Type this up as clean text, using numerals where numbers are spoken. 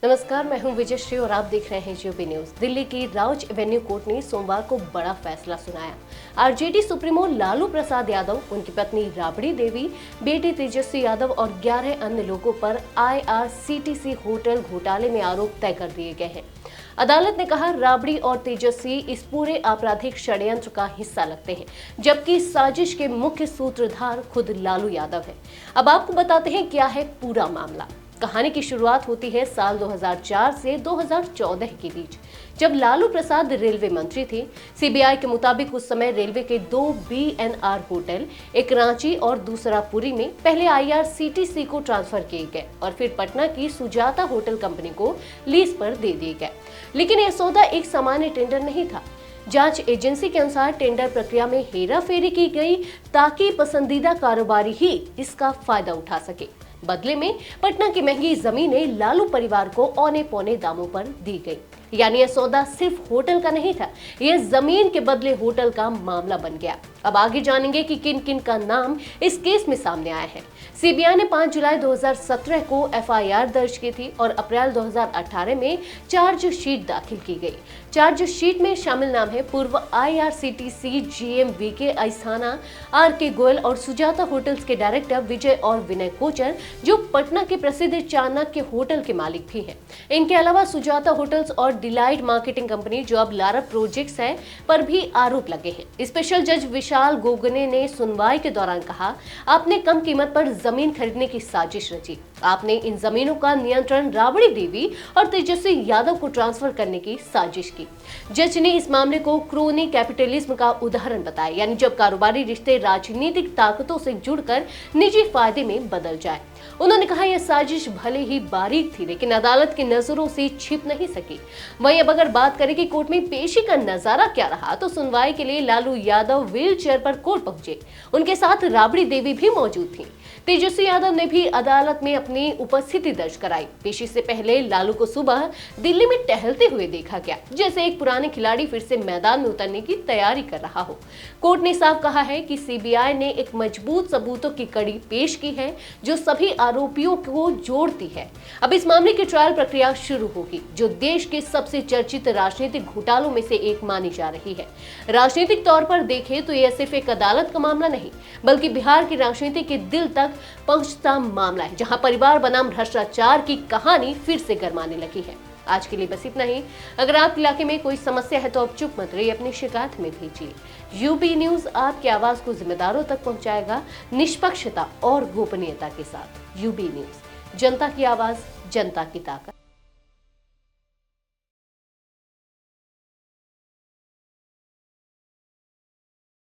नमस्कार, मैं हूं विजयश्री और आप देख रहे हैं यूपी न्यूज। दिल्ली की राउज एवेन्यू कोर्ट ने सोमवार को बड़ा फैसला सुनाया। आरजेडी सुप्रीमो लालू प्रसाद यादव, उनकी पत्नी राबड़ी देवी, बेटे तेजस्वी यादव और 11 अन्य लोगों पर IRCTC होटल घोटाले में आरोप तय कर दिए गए हैं। अदालत ने कहा, राबड़ी और तेजस्वी इस पूरे आपराधिक षड्यंत्र का हिस्सा लगते हैं, जबकि साजिश के मुख्य सूत्रधार खुद लालू यादव है। अब आपको बताते हैं क्या है पूरा मामला। कहानी की शुरुआत होती है साल 2004 से 2014 के बीच, जब लालू प्रसाद रेलवे मंत्री थे। सीबीआई के मुताबिक उस समय रेलवे के 2 BNR होटल, एक रांची और दूसरा पुरी में, पहले IRCTC को ट्रांसफर किए गए और फिर पटना की सुजाता होटल कंपनी को लीज पर दे दिए गए। लेकिन यह सौदा एक सामान्य टेंडर नहीं था। जांच एजेंसी के अनुसार टेंडर प्रक्रिया में हेराफेरी की गई ताकि पसंदीदा कारोबारी ही इसका फायदा उठा सके। बदले में पटना की महंगी जमीनें लालू परिवार को औने पौने दामों पर दी गई। यानी यह सौदा सिर्फ होटल का नहीं था, यह जमीन के बदले होटल का मामला बन गया। अब आगे जानेंगे कि किन किन का नाम इस केस में सामने आया है। सीबीआई ने 5 जुलाई 2017 को FIR दर्ज की थी और अप्रैल 2018 में चार्जशीट दाखिल की गई। चार्जशीट में शामिल नाम है पूर्व IRCTC GM VK Asthana, RK Goyal और सुजाता होटल्स के डायरेक्टर विजय और विनय कोचर, जो पटना के प्रसिद्ध चाणक्य होटल के मालिक भी हैं। इनके अलावा सुजाता होटल्स और डिलाइट मार्केटिंग कंपनी, जो अब लारा प्रोजेक्ट्स है, पर भी आरोप लगे हैं। स्पेशल जज विशाल गोगने ने सुनवाई के दौरान कहा, आपने कम कीमत पर जमीन खरीदने की साजिश रची। आपने इन जमीनों का नियंत्रण राबड़ी देवी और तेजस्वी यादव को ट्रांसफर करने की साजिश की। जज ने इस मामले को क्रोनी कैपिटलिज्म का उदाहरण बताया, यानी जब कारोबारी रिश्ते राजनीतिक ताकतों से जुड़कर निजी फायदे में बदल जाए। उन्होंने कहा, यह साजिश भले ही बारीक थी, लेकिन अदालत की नजरों से छिप नहीं सकी। वहीं अब अगर बात करें कि कोर्ट में पेशी का नजारा क्या रहा, तो सुनवाई के लिए लालू यादव व्हील चेयर पर कोर्ट पहुंचे। उनके साथ राबड़ी देवी भी मौजूद थी। तेजस्वी यादव ने भी अदालत में अपनी उपस्थिति दर्ज कराई। पेशी से पहले लालू को सुबह दिल्ली में टहलते हुए देखा गया, जैसे एक पुराने खिलाड़ी फिर से मैदान में उतरने की तैयारी कर रहा हो। कोर्ट ने साफ कहा है कि सीबीआई ने एक मजबूत सबूतों की कड़ी पेश की है, जो सभी आरोपियों को जोड़ती है। अब इस मामले की ट्रायल प्रक्रिया शुरू होगी, जो देश के सबसे चर्चित राजनीतिक घोटालों में से एक मानी जा रही है। राजनीतिक तौर पर देखें तो यह सिर्फ एक अदालत का मामला नहीं, बल्कि बिहार की राजनीति के दिल तक पहुंचता मामला है, जहां परिवार बनाम भ्रष्टाचार की कहानी फिर से गरमाने लगी है। आज के लिए बस इतना ही। अगर आपके इलाके में कोई समस्या है तो आप चुप मत रहिए, अपनी शिकायत में भेजिए। यूपी न्यूज आपकी आवाज को जिम्मेदारों तक पहुंचाएगा, निष्पक्षता और गोपनीयता के साथ। यूपी न्यूज, जनता की आवाज, जनता की ताकत।